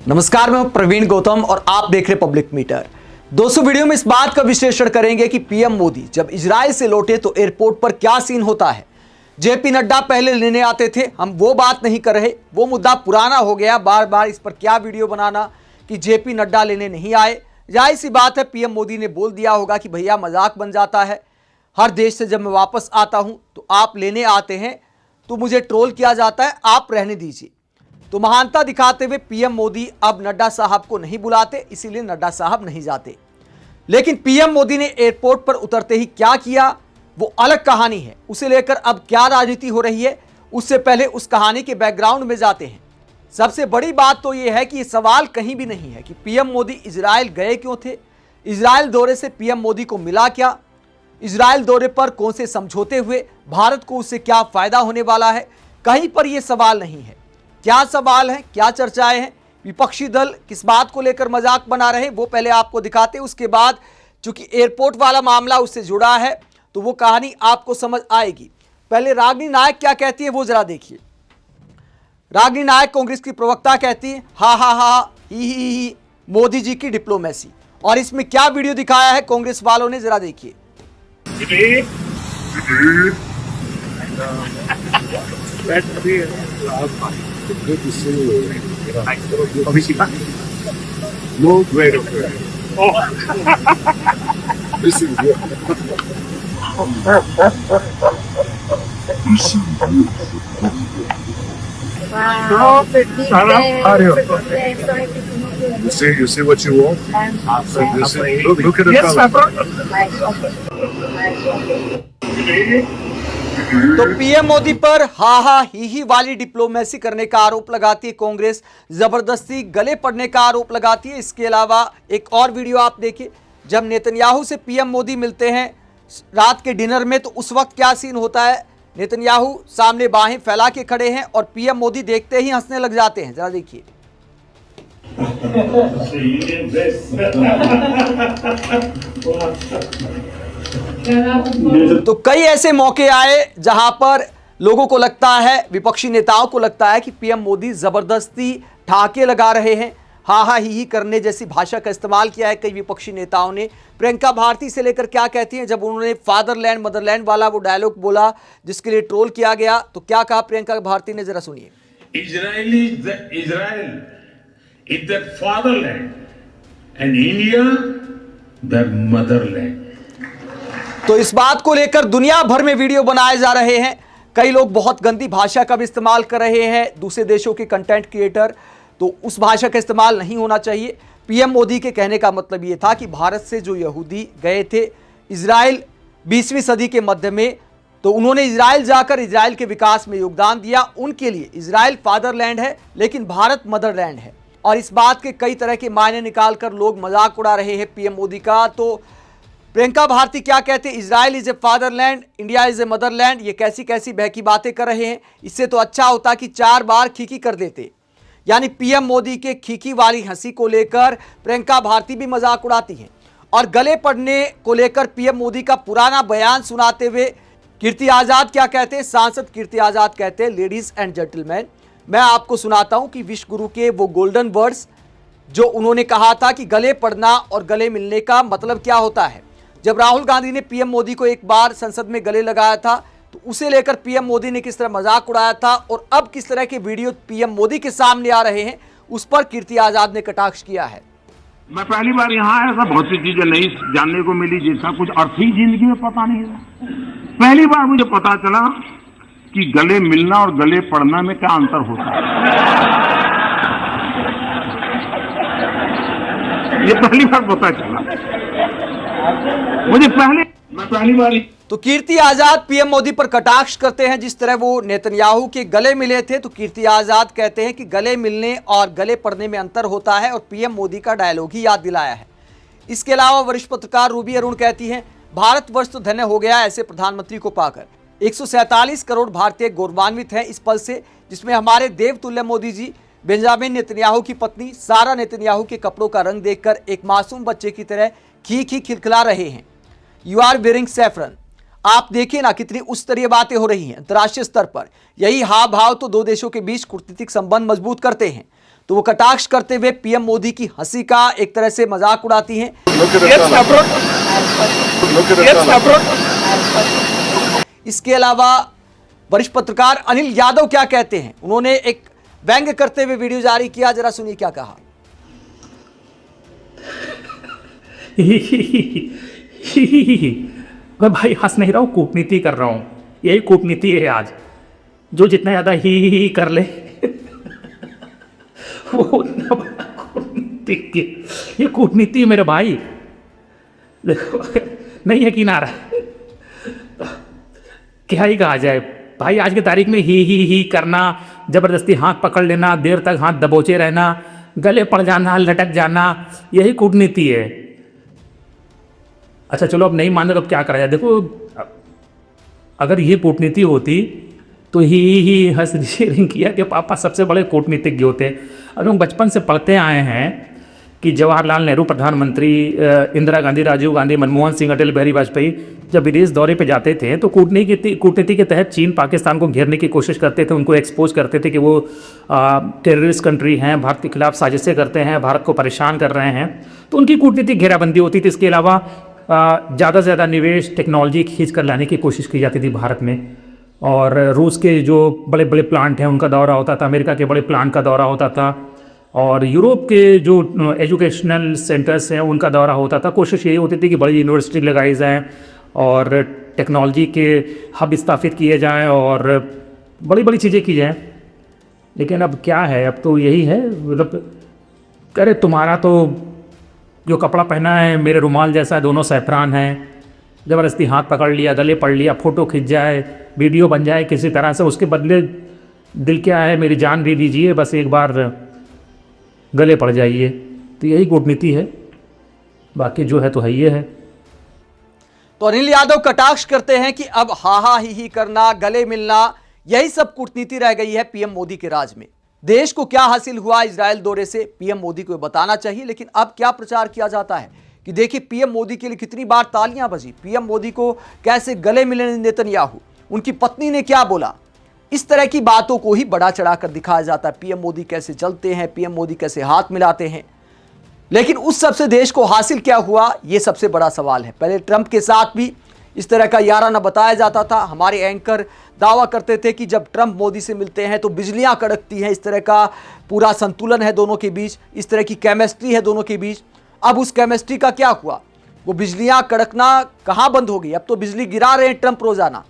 नमस्कार, मैं प्रवीण गौतम और आप देख रहे पब्लिक मीटर। दोस्तों, वीडियो में इस बात का विश्लेषण करेंगे कि पीएम मोदी जब इजराइल से लौटे तो एयरपोर्ट पर क्या सीन होता है। जेपी नड्डा पहले लेने आते थे, हम वो बात नहीं कर रहे, वो मुद्दा पुराना हो गया। बार बार इस पर क्या वीडियो बनाना कि जेपी नड्डा लेने नहीं आए। जाहिर सी बात है, पीएम मोदी ने बोल दिया होगा कि भैया मजाक बन जाता है, हर देश से जब मैं वापस आता हूं तो आप लेने आते हैं तो मुझे ट्रोल किया जाता है, आप रहने दीजिए। तो महानता दिखाते हुए पीएम मोदी अब नड्डा साहब को नहीं बुलाते, इसीलिए नड्डा साहब नहीं जाते। लेकिन पीएम मोदी ने एयरपोर्ट पर उतरते ही क्या किया, वो अलग कहानी है। उसे लेकर अब क्या राजनीति हो रही है, उससे पहले उस कहानी के बैकग्राउंड में जाते हैं। सबसे बड़ी बात तो यह है कि यह सवाल कहीं भी नहीं है कि पीएम मोदी इजराइल गए क्यों थे, इजराइल दौरे से पीएम मोदी को मिला क्या, इजराइल दौरे पर कौन से समझौते हुए, भारत को उससे क्या फायदा होने वाला है। कहीं पर यह सवाल नहीं है। क्या सवाल है, क्या चर्चाएं हैं, विपक्षी दल किस बात को लेकर मजाक बना रहे हैं, वो पहले आपको दिखाते हैं। उसके बाद चूंकि एयरपोर्ट वाला मामला उससे जुड़ा है तो वो कहानी आपको समझ आएगी। पहले रागिनी नायक क्या कहती है वो जरा देखिए। रागिनी नायक कांग्रेस की प्रवक्ता कहती है, हा हा हा ही मोदी जी की डिप्लोमेसी। और इसमें क्या वीडियो दिखाया है कांग्रेस वालों ने, जरा देखिए। Good to see you. No, great, okay. This is good. Wow. You see what you want? Look at the color. तो पीएम मोदी पर हा हा ही वाली डिप्लोमेसी करने का आरोप लगाती है कांग्रेस, जबरदस्ती गले पड़ने का आरोप लगाती है। इसके अलावा एक और वीडियो आप देखिए, जब नेतन्याहू से पीएम मोदी मिलते हैं रात के डिनर में तो उस वक्त क्या सीन होता है। नेतन्याहू सामने बाहें फैला के खड़े हैं और पीएम मोदी देखते ही हंसने लग जाते हैं, जरा देखिए। तो कई ऐसे मौके आए जहां पर लोगों को लगता है, विपक्षी नेताओं को लगता है कि पीएम मोदी जबरदस्ती ठाके लगा रहे हैं, हा हा ही करने जैसी भाषा का इस्तेमाल किया है कई विपक्षी नेताओं ने। प्रियंका भारती से लेकर क्या कहती हैं, जब उन्होंने फादरलैंड मदरलैंड वाला वो डायलॉग बोला जिसके लिए ट्रोल किया गया, तो क्या कहा प्रियंका भारती ने, जरा सुनिए। Israel is their fatherland and India their motherland. तो इस बात को लेकर दुनिया भर में वीडियो बनाए जा रहे हैं। कई लोग बहुत गंदी भाषा का भी इस्तेमाल कर रहे हैं, दूसरे देशों के कंटेंट क्रिएटर, तो उस भाषा का इस्तेमाल नहीं होना चाहिए। पीएम मोदी के कहने का मतलब ये था कि भारत से जो यहूदी गए थे इजराइल 20वीं सदी के मध्य में, तो उन्होंने इजराइल जाकर इजराइल के विकास में योगदान दिया। उनके लिए इजराइल फादरलैंड है लेकिन भारत मदरलैंड है। और इस बात के कई तरह के मायने निकालकर लोग मजाक उड़ा रहे हैं पीएम मोदी का। तो प्रियंका भारती क्या कहते हैं, Israel is a fatherland, India is a Motherland, ये कैसी कैसी बहकी बातें कर रहे हैं। इससे तो अच्छा होता कि 4 बार खीखी कर देते। यानी पीएम मोदी के खीखी वाली हंसी को लेकर प्रियंका भारती भी मजाक उड़ाती हैं। और गले पड़ने को लेकर पीएम मोदी का पुराना बयान सुनाते हुए कीर्ति आजाद क्या कहते हैं, सांसद कीर्ति आजाद कहते हैं, लेडीज एंड जेंटलमैन, मैं आपको सुनाता हूं कि विश्व गुरु के वो गोल्डन वर्ड्स जो उन्होंने कहा था कि गले पड़ना और गले मिलने का मतलब क्या होता है। जब राहुल गांधी ने पीएम मोदी को एक बार संसद में गले लगाया था तो उसे लेकर पीएम मोदी ने किस तरह मजाक उड़ाया था, और अब किस तरह के वीडियो पीएम मोदी के सामने आ रहे हैं, उस पर कीर्ति आजाद ने कटाक्ष किया है। मैं पहली बार यहाँ आया था, बहुत सी चीजें नई जानने को मिली जिसका कुछ अर्थ ही जिंदगी में पता नहीं था। पहली बार मुझे पता चला कि गले मिलना और गले पड़ना में क्या अंतर होता है। ये पहली बार पता चला मुझे, मैं पहली बार। तो कीर्ति आजाद पीएम मोदी पर कटाक्ष करते हैं, जिस तरह वो नेतन्याहू के गले मिले थे तो कीर्ति आजाद कहते हैं कि गले मिलने और गले पड़ने में अंतर होता है, और पीएम मोदी का डायलॉग ही याद दिलाया है। इसके अलावा वरिष्ठ पत्रकार रूबी अरुण कहती हैं, भारतवर्ष तो धन्य हो गया ऐसे प्रधानमंत्री को पाकर। 147 करोड़ भारतीय गौरवान्वित हैं इस पल से, जिसमें हमारे देवतुल्य मोदी जी बेंजामिन नेतन्याहू की पत्नी सारा नेतन्याहू के कपड़ों का रंग देखकर एक मासूम बच्चे की तरह खी खिलखिला रहे हैं। यू आर वेयरिंग सैफरन, आप देखिए ना कितनी उच्च स्तरीय बातें हो रही हैं अंतर्राष्ट्रीय स्तर पर। यही हाव भाव तो दो देशों के बीच कूटनीतिक संबंध मजबूत करते हैं। तो वो कटाक्ष करते हुए पीएम मोदी की हंसी का एक तरह से मजाक उड़ाती हैं। इसके अलावा वरिष्ठ पत्रकार अनिल यादव क्या कहते हैं, उन्होंने एक व्यंग्य करते हुए वीडियो जारी किया, जरा सुनिए क्या कहा। मैं भाई हंस नहीं रहा हूँ, कूटनीति कर रहा हूँ। यही कूटनीति है आज, जो जितना ज्यादा ही कर ले वो उतना बड़ा कूटनीति। ये कूटनीति मेरे भाई, नहीं यकीन आ रहा, क्या ही कहा जाए भाई। आज की तारीख में ही करना, जबरदस्ती हाथ पकड़ लेना, देर तक हाथ दबोचे रहना, गले पड़ जाना, लटक जाना, यही कूटनीति है। अच्छा चलो अब नहीं मान रहे तो क्या करा जाए। देखो अगर ये कूटनीति होती तो ही हंस शेयरिंग किया कि पापा सबसे बड़े कूटनीतिज्ञ होते। हम लोग बचपन से पढ़ते आए हैं कि जवाहरलाल नेहरू प्रधानमंत्री, इंदिरा गांधी, राजीव गांधी, मनमोहन सिंह, अटल बिहारी वाजपेयी जब विदेश दौरे पे जाते थे तो कूटनीति के तहत चीन पाकिस्तान को घेरने की कोशिश करते थे, उनको एक्सपोज करते थे कि वो टेररिस्ट कंट्री हैं, भारत के खिलाफ साजिशें करते हैं, भारत को परेशान कर रहे हैं, तो उनकी कूटनीतिक घेराबंदी होती थी। इसके अलावा ज़्यादा से ज़्यादा निवेश, टेक्नोलॉजी खींच कर लाने की कोशिश की जाती थी भारत में, और रूस के जो बड़े बड़े प्लांट हैं उनका दौरा होता था, अमेरिका के बड़े प्लांट का दौरा होता था, और यूरोप के जो एजुकेशनल सेंटर्स हैं उनका दौरा होता था। कोशिश यही होती थी कि बड़ी यूनिवर्सिटी लगाई जाएँ और टेक्नोलॉजी के हब स्थापित किए जाएँ और बड़ी बड़ी चीज़ें की जाएँ। लेकिन अब क्या है, अब तो यही है, मतलब अरे तुम्हारा तो जो कपड़ा पहना है मेरे रुमाल जैसा, दोनों सैफरान हैं, ज़बरदस्ती हाथ पकड़ लिया, गले पड़ लिया, फ़ोटो खिंच जाए, वीडियो बन जाए किसी तरह से, उसके बदले दिल क्या है, मेरी जान दे दीजिए, बस एक बार गले पड़ जाइए। तो यही कूटनीति है, बाकी जो है तो है ये है। तो अनिल यादव कटाक्ष करते हैं कि अब हा ही करना, गले मिलना, यही सब कूटनीति रह गई है पीएम मोदी के राज में। देश को क्या हासिल हुआ इजराइल दौरे से, पीएम मोदी को बताना चाहिए। लेकिन अब क्या प्रचार किया जाता है कि देखिए पीएम मोदी के लिए कितनी बार तालियां बजी, पीएम मोदी को कैसे गले मिले नेतन्याहू, उनकी पत्नी ने क्या बोला, इस तरह की बातों को ही बढ़ा चढ़ाकर दिखाया जाता है। पीएम मोदी कैसे चलते हैं, पीएम मोदी कैसे हाथ मिलाते हैं। लेकिन उस सबसे देश को हासिल क्या हुआ, यह सबसे बड़ा सवाल है। पहले ट्रंप के साथ भी इस तरह का याराना बताया जाता था। हमारे एंकर दावा करते थे कि जब ट्रंप मोदी से मिलते हैं तो बिजलियां कड़कती हैं, इस तरह का पूरा संतुलन है दोनों के बीच, इस तरह की केमिस्ट्री है दोनों के बीच। अब उस केमिस्ट्री का क्या हुआ, वो बिजलियां कड़कना कहां बंद हो गई, अब तो बिजली गिरा रहे हैं ट्रंप रोजाना।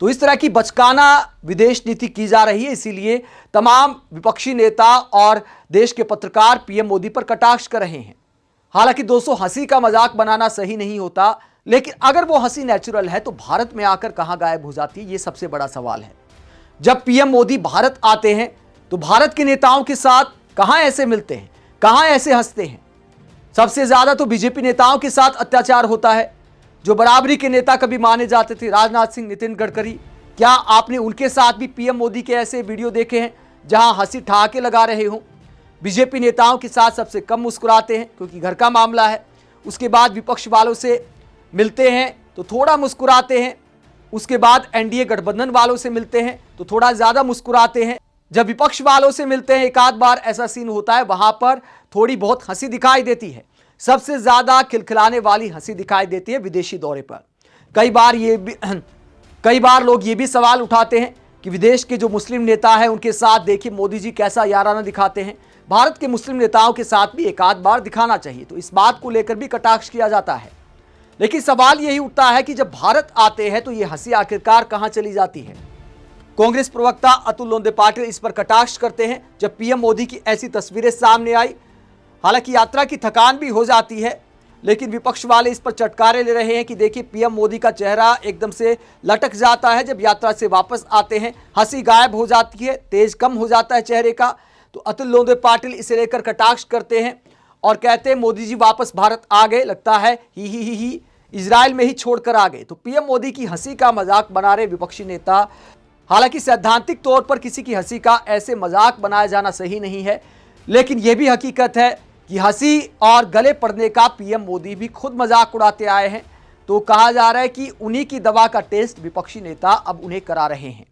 तो इस तरह की बचकाना विदेश नीति की जा रही है, इसीलिए तमाम विपक्षी नेता और देश के पत्रकार पीएम मोदी पर कटाक्ष कर रहे हैं। हालांकि दोस्तों हंसी का मजाक बनाना सही नहीं होता, लेकिन अगर वो हंसी नेचुरल है तो भारत में आकर कहां गायब हो जाती है, ये सबसे बड़ा सवाल है। जब पीएम मोदी भारत आते हैं तो भारत के नेताओं के साथ कहां ऐसे मिलते हैं, कहां ऐसे हंसते हैं। सबसे ज्यादा तो बीजेपी नेताओं के साथ अत्याचार होता है, जो बराबरी के नेता कभी माने जाते थे, राजनाथ सिंह, नितिन गडकरी। क्या आपने उनके साथ भी पीएम मोदी के ऐसे वीडियो देखे हैं जहां हंसी ठहाके लगा रहे हो? बीजेपी नेताओं के साथ सबसे कम मुस्कुराते हैं क्योंकि घर का मामला है। उसके बाद विपक्ष वालों से मिलते हैं तो थोड़ा मुस्कुराते हैं, उसके बाद एनडीए गठबंधन वालों से मिलते हैं तो थोड़ा ज्यादा मुस्कुराते हैं। जब विपक्ष वालों से मिलते हैं एक आध बार ऐसा सीन होता है, वहां पर थोड़ी बहुत हंसी दिखाई देती है। सबसे ज्यादा खिलखिलाने वाली हंसी दिखाई देती है विदेशी दौरे पर। कई बार लोग ये भी सवाल उठाते हैं कि विदेश के जो मुस्लिम नेता हैं उनके साथ देखिए मोदी जी कैसा याराना दिखाते हैं। भारत के मुस्लिम नेताओं के साथ भी एक आध बार दिखाना चाहिए, तो इस बात को लेकर भी कटाक्ष किया जाता है। लेकिन सवाल यही उठता है कि जब भारत आते हैं तो ये हंसी आखिरकार कहां चली जाती है। कांग्रेस प्रवक्ता अतुल लोंदे पाटिल इस पर कटाक्ष करते हैं जब पीएम मोदी की ऐसी तस्वीरें सामने आई। हालांकि यात्रा की थकान भी हो जाती है, लेकिन विपक्ष वाले इस पर चटकारे ले रहे हैं कि देखिए पीएम मोदी का चेहरा एकदम से लटक जाता है जब यात्रा से वापस आते हैं, हंसी गायब हो जाती है, तेज कम हो जाता है चेहरे का। तो अतुल लोंदे पाटिल इसे लेकर कटाक्ष करते हैं और कहते हैं मोदी जी वापस भारत आ गए, लगता है ही इजराइल में ही छोड़कर आ गए। तो पीएम मोदी की हंसी का मजाक बना रहे विपक्षी नेता। हालांकि सैद्धांतिक तौर पर किसी की हंसी का ऐसे मजाक बनाया जाना सही नहीं है, लेकिन यह भी हकीकत है कि हंसी और गले पड़ने का पीएम मोदी भी खुद मजाक उड़ाते आए हैं। तो कहा जा रहा है कि उन्हीं की दवा का टेस्ट विपक्षी नेता अब उन्हें करा रहे हैं।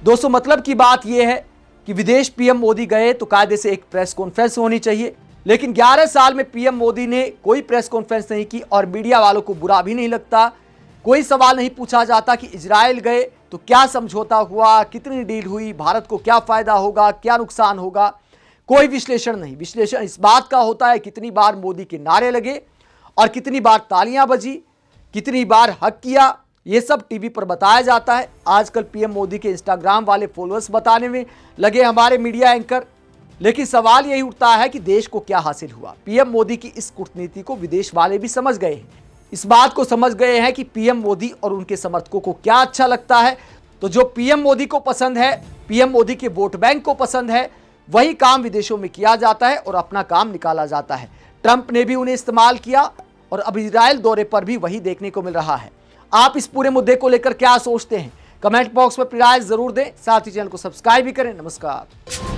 दोस्तों मतलब की बात यह है कि विदेश पीएम मोदी गए तो कायदे से एक प्रेस कॉन्फ्रेंस होनी चाहिए, लेकिन 11 साल में पीएम मोदी ने कोई प्रेस कॉन्फ्रेंस नहीं की और मीडिया वालों को बुरा भी नहीं लगता। कोई सवाल नहीं पूछा जाता कि इजराइल गए तो क्या समझौता हुआ, कितनी डील हुई, भारत को क्या फायदा होगा, क्या नुकसान होगा। कोई विश्लेषण नहीं। विश्लेषण इस बात का होता है कितनी बार मोदी के नारे लगे और कितनी बार तालियां बजी, कितनी बार हक किया, ये सब टीवी पर बताया जाता है। आजकल पीएम मोदी के इंस्टाग्राम वाले फॉलोअर्स बताने में लगे हमारे मीडिया एंकर, लेकिन सवाल यही उठता है कि देश को क्या हासिल हुआ। पीएम मोदी की इस कूटनीति को विदेश वाले भी समझ गए हैं। इस बात को समझ गए हैं कि पीएम मोदी और उनके समर्थकों को क्या अच्छा लगता है। तो जो पीएम मोदी को पसंद है, पीएम मोदी के वोट बैंक को पसंद है, वही काम विदेशों में किया जाता है और अपना काम निकाला जाता है। ट्रंप ने भी उन्हें इस्तेमाल किया और अब इजराइल दौरे पर भी वही देखने को मिल रहा है। आप इस पूरे मुद्दे को लेकर क्या सोचते हैं? कमेंट बॉक्स में अपनी राय जरूर दें, साथ ही चैनल को सब्सक्राइब भी करें। नमस्कार।